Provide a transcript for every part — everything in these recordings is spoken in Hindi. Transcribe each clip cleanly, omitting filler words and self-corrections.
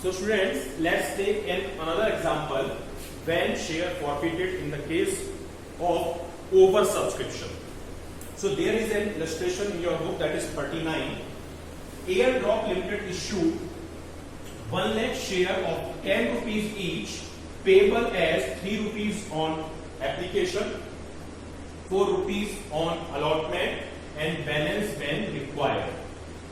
So students, let's take another example when share forfeited in the case of oversubscription. So there is an illustration in your book, that is 39. Airdrop Limited issued 1 lakh share of 10 rupees each, payable as 3 rupees on application, 4 rupees on allotment and balance when required.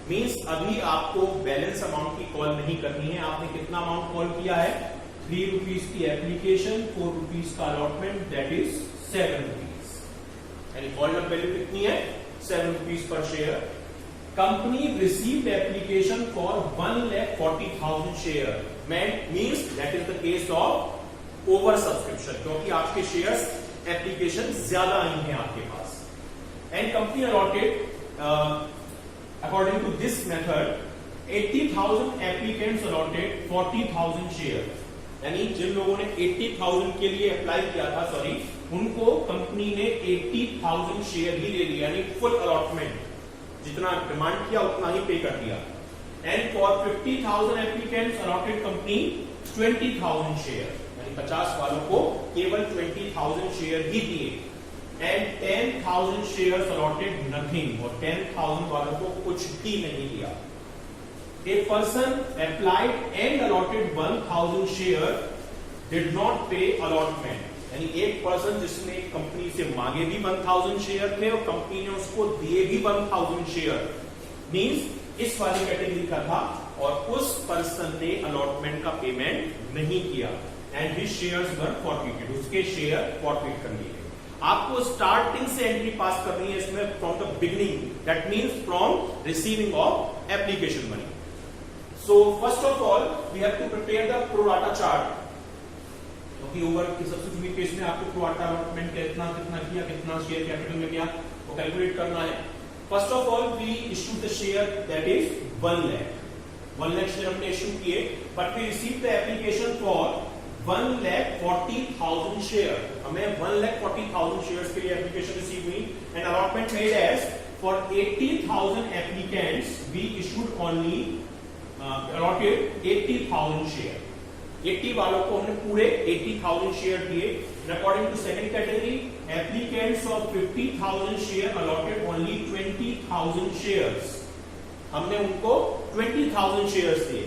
Means अभी आपको बैलेंस अमाउंट की कॉल नहीं करनी है. आपने कितना अमाउंट कॉल किया है? 3 रुपीज की एप्लीकेशन, 4 रुपीज का अलॉटमेंट, दैट इज 7 रुपीज. यानी कॉल अप वैल्यू कितनी है? 7 रुपीज पर share. Company received application for 1,40,000 share. Means that is the case of over subscription, क्योंकि आपके शेयर्स एप्लीकेशन ज्यादा आई हैं आपके पास. And company allotted according to this method 80,000 applicants allotted 40,000 shares. यानी जिन लोगों ने 80,000 के लिए अप्लाई किया था, उनको कंपनी ने 80,000 शेयर ही ले लिया, यानी फुल अलॉटमेंट, जितना डिमांड किया उतना ही पे कर दिया. And for 50,000 applicants allotted company 20,000 share, यानी 50 वालों को केवल 20,000 शेयर ही दिए. एंड 10,000 शेयर्स अलॉटेड नथिंग, और 10,000 वालों को कुछ भी नहीं दिया. A person applied and allotted 1,000 share did not pay allotment. यानी एक पर्सन जिसने कंपनी से मांगे भी 1,000 शेयर थे और कंपनी ने उसको दिए भी 1,000 शेयर, मींस इस वाली कैटेगरी का था, और उस पर्सन ने अलॉटमेंट का पेमेंट नहीं किया. And his shares were forfeited, उसके शेयर फॉरफिट कर लिए. आपको स्टार्टिंग से एंट्री पास करनी है इसमें, from the beginning, that means from receiving of application money. So first of all we have to prepare the pro rata chart, क्योंकि ओवर की सबसे केस में आपको प्रो राटा अलॉटमेंट कितना कितना किया, कितना शेयर कैपिटल में किया, वो कैलकुलेट करना है. First of all we issue the share, that is 1 lakh share हमने इश्यू किए, but we receive the application for 1,40,000 share. हमें 1,40,000 शेयर्स के लिए एप्लीकेशन रिसीव हुई. And allotment made as for 80,000 applicants we issued only allotted 80,000 share. 80 वालों को हमने पूरे 80,000 शेयर दिए. According to second category, applicants of 50,000 share allotted only 20,000 shares. हमने उनको 20,000 शेयर्स दिए.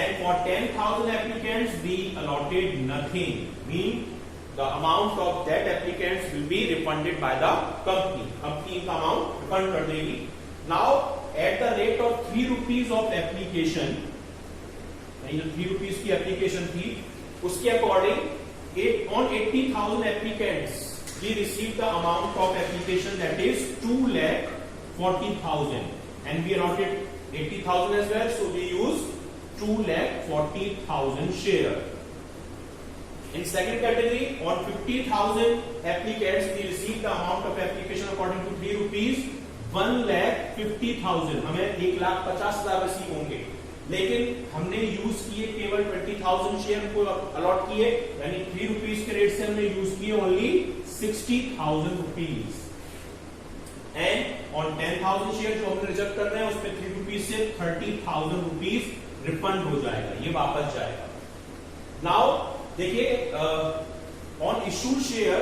And for 10,000 applicants, we allotted nothing. Mean the amount of that applicants will be refunded by the company. Company का amount refund कर देगी. Now, at the rate of 3 rupees of application, जो 3 rupees की application थी, उसके according, on 80,000 applicants, we received the amount of application that is 2,40,000, and we allotted 80,000 as well, so we use 2,40,000 share. In second category, on 50,000 applicants, we received the amount of application according to 3 rupees, 1,50,000. हमें 1,50,000 रिसीव होंगे, लेकिन हमने यूज किए केवल 20,000 शेयर को अलॉट किए, यानी 3 रुपीज के रेट से हमने यूज किए only 60,000 rupees. And on 10,000 share जो हमने रिजर्व कर रहे हैं, उसमें 3 रुपीज से 30,000 रुपीज रिफंड हो जाएगा, ये वापस जाएगा. नाउ देखिए, ऑन इशूड शेयर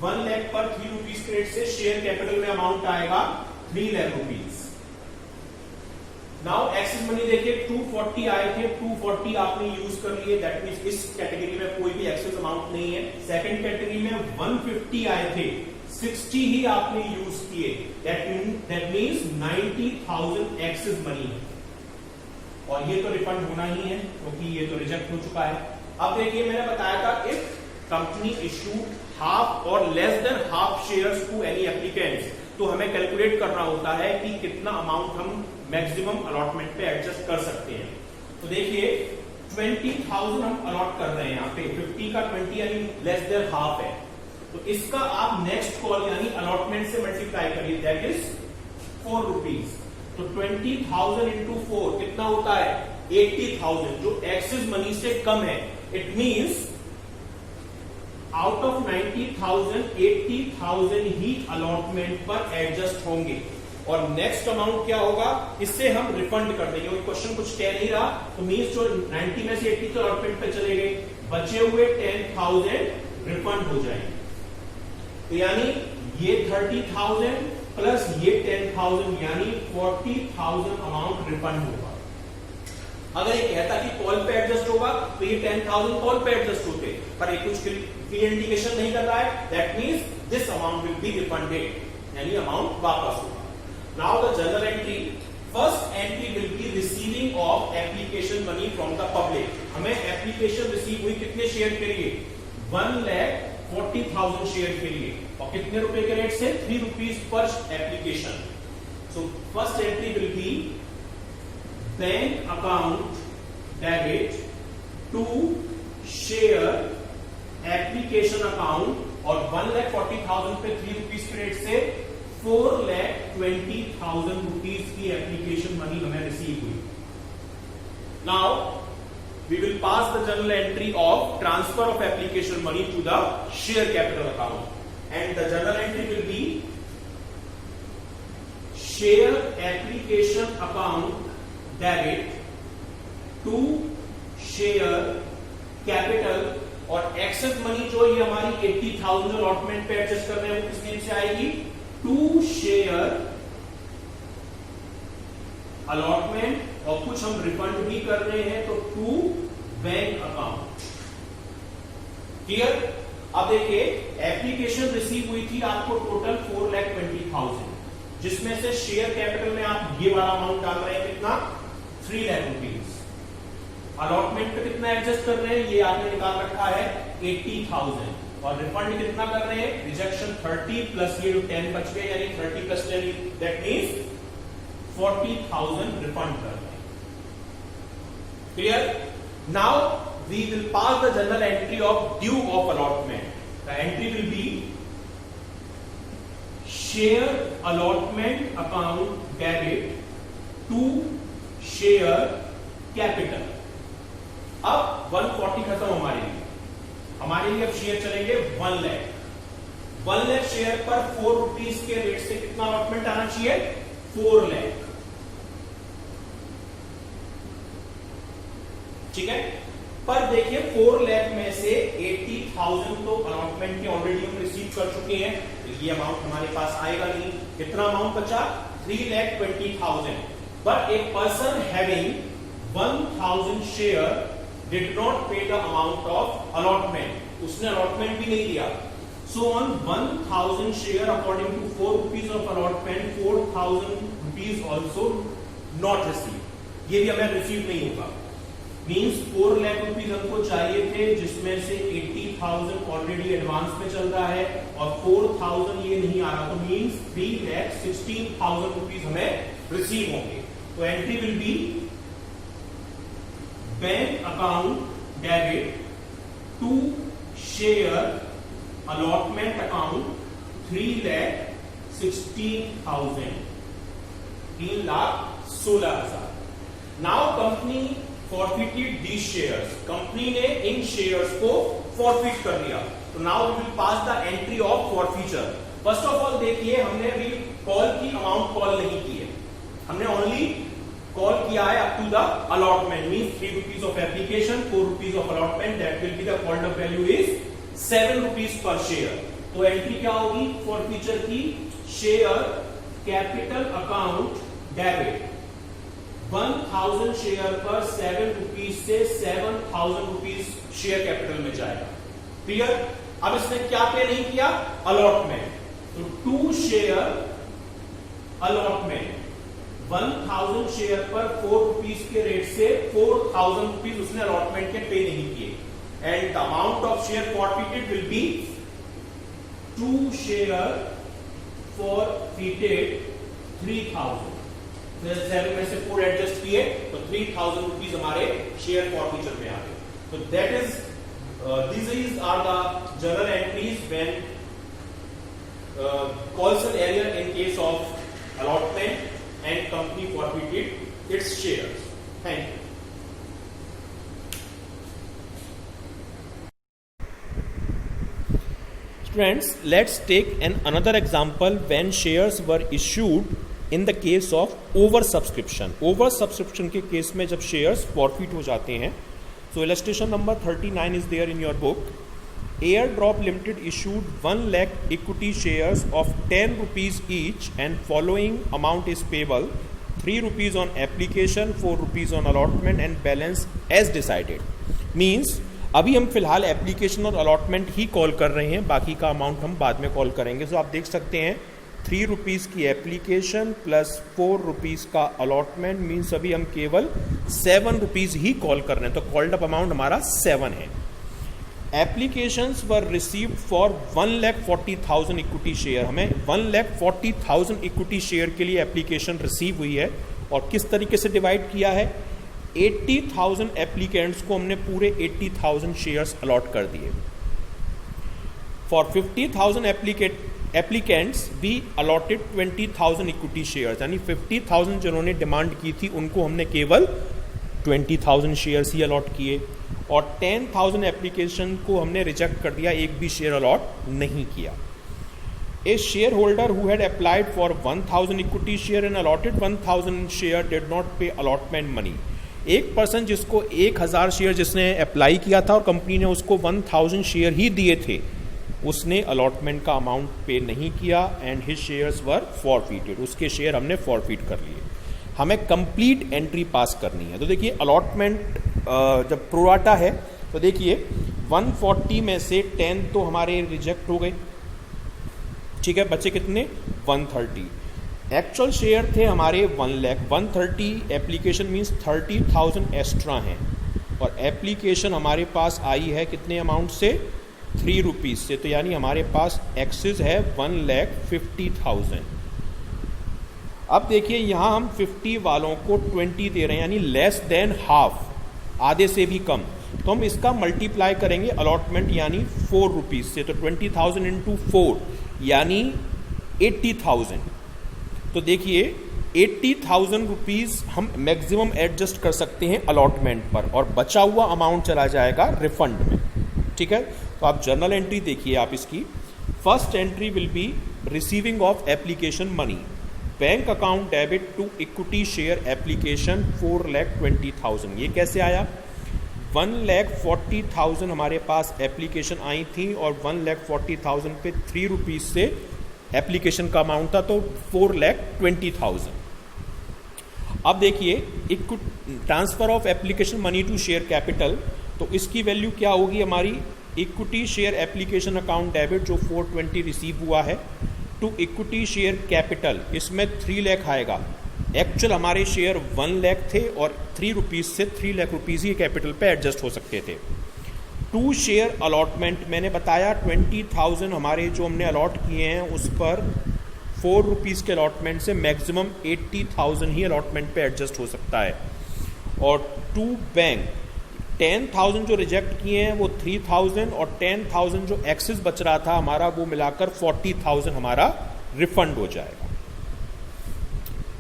1 लाख पर 3 रुपीज के रेट से शेयर कैपिटल में अमाउंट आएगा 3 lakh rupees. Now excess money देखिए 240 आए थे, 240 आपने यूज कर लिए, दैट मींस इस कैटेगरी में कोई भी एक्सेस अमाउंट नहीं है. सेकंड कैटेगरी में 150 आए थे, 60 ही आपने यूज किए, दैट मींस 90,000 एक्सेस मनी है, और ये तो रिफंड होना ही है क्योंकि ये तो रिजेक्ट हो चुका है. अब देखिए, मैंने बताया था इफ कंपनी इशू हाफ और less than half shares to any applicants, तो हमें कैलकुलेट करना होता है कि कितना अमाउंट हम मैक्सिमम अलॉटमेंट पे एडजस्ट कर सकते हैं. तो देखिए 20,000 हम अलॉट कर रहे हैं, यहाँ पे 50 का 20 यानी लेस देन हाफ है, तो इसका आप नेक्स्ट कॉल यानी अलॉटमेंट से मल्टीप्लाई करिए, दैट इज 4 रुपीज. तो 20,000 इंटू 4 कितना होता है? 80,000, जो एक्सेस मनी से कम है. It means out of 90,000 80,000 he allotment पर एडजस्ट होंगे. और नेक्स्ट अमाउंट क्या होगा, इससे हम रिफंड कर देंगे। क्वेश्चन कुछ कह नहीं रहा, तो मीन्स जो 90 में से 80 तो अलॉटमेंट पे चले गए, बचे हुए 10,000 रिफंड हो जाएंगे। तो यानी ये 30,000 प्लस ये 10,000 यानी 40,000 अमाउंट रिफंड होगा। अगर ये कहता कि कॉल पे एडजस्ट होगा तो ये 10,000 कॉल पे एडजस्ट होते, पर ये कुछ क्लियर इंडिकेशन नहीं कर रहा है। That means this amount will be refunded, यानी अमाउंट वापस होगा। Now the journal entry, first entry will be receiving of application money from the public. हमें एप्लीकेशन रिसीव हुई कितने शेयर के लिए, 1,40,000 शेयर के लिए, और कितने रुपए के रेट से, 3 rupees per application. So first entry will be bank account debit to share application account, और 1,40,000 पे 3 रुपीज के रेट से 4,20,000 रुपीज की एप्लीकेशन मनी हमें रिसीव हुई। Now we will pass the journal entry of transfer of application money to the share capital account, and the journal entry will be share application account debit to share capital, और एक्सेस मनी जो ये हमारी 80,000 अलॉटमेंट पे एडजस्ट कर रहे हैं वो किस नेम से आएगी, टू शेयर अलॉटमेंट, और कुछ हम रिफंड भी कर रहे हैं तो टू बैंक अकाउंट। क्लियर। अब देखिए एप्लीकेशन रिसीव हुई थी आपको टोटल 4,20,000, जिसमें से शेयर कैपिटल में आप ये वाला अमाउंट डाल रहे हैं कितना, 3 लाख रुपीज। अलॉटमेंट पे कितना एडजस्ट कर रहे हैं, ये आपने निकाल रखा है 80,000, और रिफंड कितना कर रहे हैं, रिजेक्शन 30 प्लस ये 10 बच गए, यानी 30 प्लस 10 दैट मींस 40,000 रिफंड कर रहे हैं। Clear. Now we will pass the journal entry of due of allotment. The entry will be share allotment account debit to share capital. अब 140 खत्म हमारे लिए अब शेयर चलेंगे 1 लाख। 1 लाख शेयर पर 4 रुपीज के रेट से कितना अलॉटमेंट आना चाहिए, 4 लाख। ठीक है। पर देखिए 4 लाख में से 80,000 तो अलॉटमेंट के ऑलरेडी हम रिसीव कर चुके हैं, तो ये अमाउंट हमारे पास आएगा नहीं। कितना अमाउंट बचा, 3,20,000। But a person having 1,000 share did not pay the amount of allotment, उसने अलॉटमेंट भी नहीं दिया। So on 1,000 share according to 4 rupees of allotment, 4,000 rupees also not receive, ये भी हमें रिसीव नहीं होगा। मींस 4 लाख रुपीज हमको चाहिए थे, जिसमें से 80,000 ऑलरेडी एडवांस में चल रहा है और 4,000 ये नहीं आ रहा, तो मींस 3,16,000 रुपीज हमें रिसीव होंगे। तो entry will be bank account debit to share allotment account 3,16,000, 3,16,000। Now company forfeited these shares, कंपनी ने इन शेयर्स को फॉरफिट कर दिया। तो now we will pass the entry of forfeiture. First of all देखिए हमने अभी कॉल की अमाउंट कॉल नहीं की है, हमने ओनली कॉल किया है up to the allotment, means 3 rupees of application, 4 rupees of allotment, that will be the called up value is 7 rupees पर शेयर। तो एंट्री क्या होगी फॉरफीचर की, share capital account debit 1,000 share per 7 rupees से 7,000 रुपीज शेयर कैपिटल में जाएगा। क्लियर। अब इसने क्या पे नहीं किया, अलॉटमेंट, तो 2 शेयर अलॉटमेंट 1,000 शेयर पर 4 रुपीज के रेट से 4,000 रुपीज उसने अलॉटमेंट के पे नहीं किए। And the amount of share forfeited will be 2 share forfeited 3,000। 7 में से 4 एडजस्ट किए तो 3,000 रुपीज हमारे शेयर फॉरफीचर में आ गए। तो that is these are the journal entries when calls an error in case of allotment and company forfeited its shares. Thank you. Friends, let's take another example when shares were issued in the case of over subscription. Over subscription के केस में जब शेयर्स फॉरफिट हो जाते हैं, so illustration number 39 is there in your book. Airdrop limited issued 1 lakh equity shares of 10 rupees each and following amount is payable: 3 rupees on application, 4 rupees on allotment and balance as decided। Means अभी हम फिलहाल एप्लीकेशन और अलॉटमेंट ही कॉल कर रहे हैं, बाकी का अमाउंट हम बाद में कॉल करेंगे। तो आप देख सकते हैं 3 rupees की एप्लीकेशन प्लस 4 rupees का अलॉटमेंट, मीन्स अभी हम केवल 7 rupees ही कॉल कर रहे हैं, तो कॉल्ड अप अमाउंट हमारा 7 है। Applications were received for 1,40,000 equity share. हमें 1,40,000 इक्विटी शेयर के लिए एप्लीकेशन रिसीव हुई है और किस तरीके से डिवाइड किया है, 80,000 एप्लीकेंट्स को हमने पूरे 80,000 शेयर्स अलॉट कर दिए। For 50,000 applicants we allotted 20,000 equity shares, यानी 50,000 जिन्होंने डिमांड की थी उनको हमने केवल 20,000 शेयर्स ही अलॉट किए, और 10,000 एप्लीकेशन को हमने रिजेक्ट कर दिया, एक भी शेयर अलॉट नहीं किया। A share holder who had applied for 1,000 equity share and allotted 1,000 share did not pay allotment money. एक पर्सन जिसको 1,000 शेयर जिसने अप्लाई किया था और कंपनी ने उसको 1,000 शेयर ही दिए थे, उसने अलॉटमेंट का अमाउंट पे नहीं किया and his shares were forfeited, उसके शेयर हमने फॉरफिट कर लिए। हमें कंप्लीट एंट्री पास करनी है। तो देखिए अलॉटमेंट जब प्रोराटा है तो देखिए 140 में से 10 तो हमारे रिजेक्ट हो गए, ठीक है, बचे कितने 130। एक्चुअल शेयर थे हमारे 1 lakh, 130 एप्लीकेशन मीन्स 30,000 एक्स्ट्रा हैं, और एप्लीकेशन हमारे पास आई है कितने अमाउंट से, 3 rupees से, तो यानी हमारे पास एक्सेस है 1,50,000। अब देखिए यहाँ हम 50 वालों को 20 दे रहे हैं, यानी लेस देन हाफ, आधे से भी कम, तो हम इसका मल्टीप्लाई करेंगे अलॉटमेंट यानी 4 rupees से, तो 20,000 इंटू 4 यानी 80,000। तो देखिए 80,000 रुपीज़ हम मैक्सिमम एडजस्ट कर सकते हैं अलॉटमेंट पर, और बचा हुआ अमाउंट चला जाएगा रिफंड में, ठीक है। तो आप जर्नल एंट्री देखिए आप इसकी। First entry will be receiving of application money, bank account debit to equity share application 4,20,000। ये कैसे आया, 1,40,000 हमारे पास एप्लीकेशन आई थी और 1,40,000 पे 3 rupees से एप्लीकेशन का अमाउंट था, तो 4,20,000। अब देखिए transfer of application money to share capital, तो इसकी वैल्यू क्या होगी हमारी, equity share application account debit जो 420 रिसीव हुआ है टू इक्विटी शेयर कैपिटल, इसमें 3 लाख आएगा। एक्चुअल हमारे शेयर 1 लाख थे और 3 rupees से 3 लाख रुपीज़ ही कैपिटल पे एडजस्ट हो सकते थे। टू शेयर अलॉटमेंट मैंने बताया 20,000 हमारे जो हमने अलॉट किए हैं उस पर 4 rupees के अलॉटमेंट से मैक्सिमम 80,000 ही अलॉटमेंट पे एडजस्ट हो सकता है। और टू बैंक 10,000 जो रिजेक्ट किए हैं वो 3,000, और 10,000 जो एक्सेस बच रहा था हमारा वो मिलाकर 40,000 हमारा रिफंड हो जाएगा,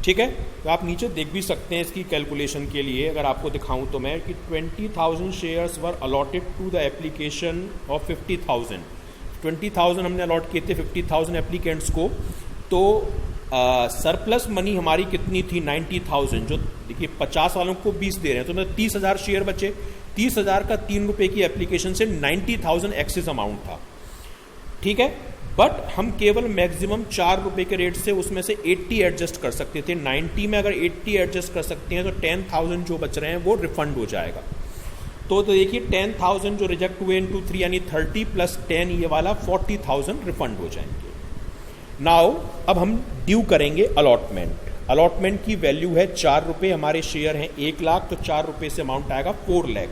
ठीक है। तो आप नीचे देख भी सकते हैं इसकी कैलकुलेशन के लिए, अगर आपको दिखाऊं तो मैं कि 20,000 shares were allotted to the application of 50,000, 20,000 हमने अलॉट किए थे 50,000 एप्लीकेंट्स को, तो सरप्लस मनी हमारी कितनी थी 90,000, जो देखिए 50 वालों को 20 दे रहे हैं, तो 30,000 शेयर बचे, 30,000 का 3 रुपये की एप्लीकेशन से 90,000 एक्सेस अमाउंट था, ठीक है। बट हम केवल मैक्सिमम 4 रुपये के रेट से उसमें से 80 एडजस्ट कर सकते थे। 90 में अगर 80 एडजस्ट कर सकते हैं तो 10,000 जो बच रहे हैं वो रिफंड हो जाएगा। तो देखिए 10,000 जो रिजेक्ट हुए इंटू 3 यानी 30 प्लस 10 ये वाला 40,000 रिफंड हो जाएंगे। नाउ अब हम ड्यू करेंगे अलॉटमेंट। अलॉटमेंट की वैल्यू है 4 रुपये, हमारे शेयर हैं 1 लाख, तो 4 रुपये से अमाउंट आएगा 4 लाख।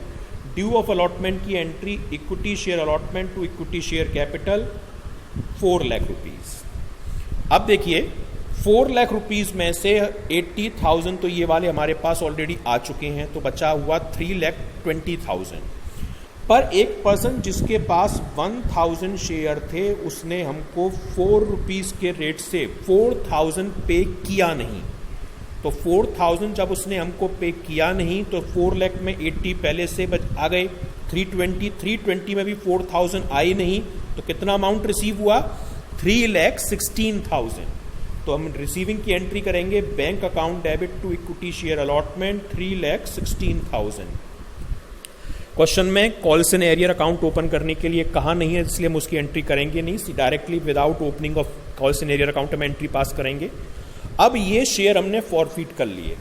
ड्यू ऑफ अलॉटमेंट की एंट्री equity share allotment to equity share capital 4 lakh rupees. अब देखिए 4 लाख रुपीज़ में से 80,000 तो ये वाले हमारे पास ऑलरेडी आ चुके हैं, तो बचा हुआ 3,20,000। पर एक पर्सन जिसके पास 1,000 शेयर थे उसने हमको 4 रुपीज़ के रेट से 4,000 पे किया नहीं। तो 4,000 जब उसने हमको पे किया नहीं तो 4 लाख में 80 पहले से आ गए, 320 में भी 4,000 आई नहीं, तो कितना अमाउंट रिसीव हुआ 3,16,000। तो हम रिसीविंग की एंट्री करेंगे, bank account debit to equity share allotment 3,16,000। Question में कॉल्सन एरियर अकाउंट ओपन करने के लिए कहा नहीं है, इसलिए हम उसकी एंट्री करेंगे नहीं, directly without opening of calls in arrear account हम एंट्री पास करेंगे। अब ये शेयर हमने फॉरफिट कर लिए।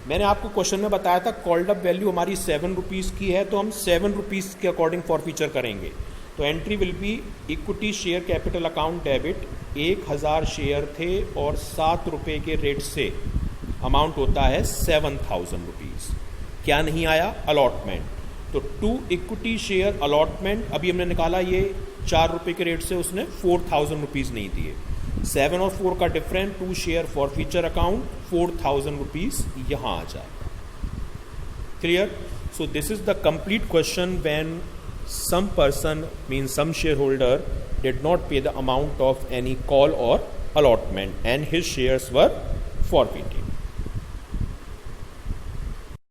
मैंने आपको क्वेश्चन में बताया था कॉल्ड अप वैल्यू हमारी 7 रुपीज़ की है, तो हम 7 रुपीज़ के अकॉर्डिंग फॉरफीचर करेंगे। तो entry will B equity share capital account debit, 1000 share थे और 7 रुपये के रेट से अमाउंट होता है 7,000 रुपीज़। क्या नहीं आया? अलॉटमेंट। तो टू इक्विटी शेयर अलॉटमेंट अभी हमने निकाला, ये 4 रुपये के रेट से उसने 4,000 रुपीज़ नहीं दिए। 7 और 4 का difference, to share forfeiture account 4,000 rupees यहाँ आ जाएगा। Clear? So this is the complete question when some person means some shareholder did not pay the amount of any call or allotment and his shares were forfeited.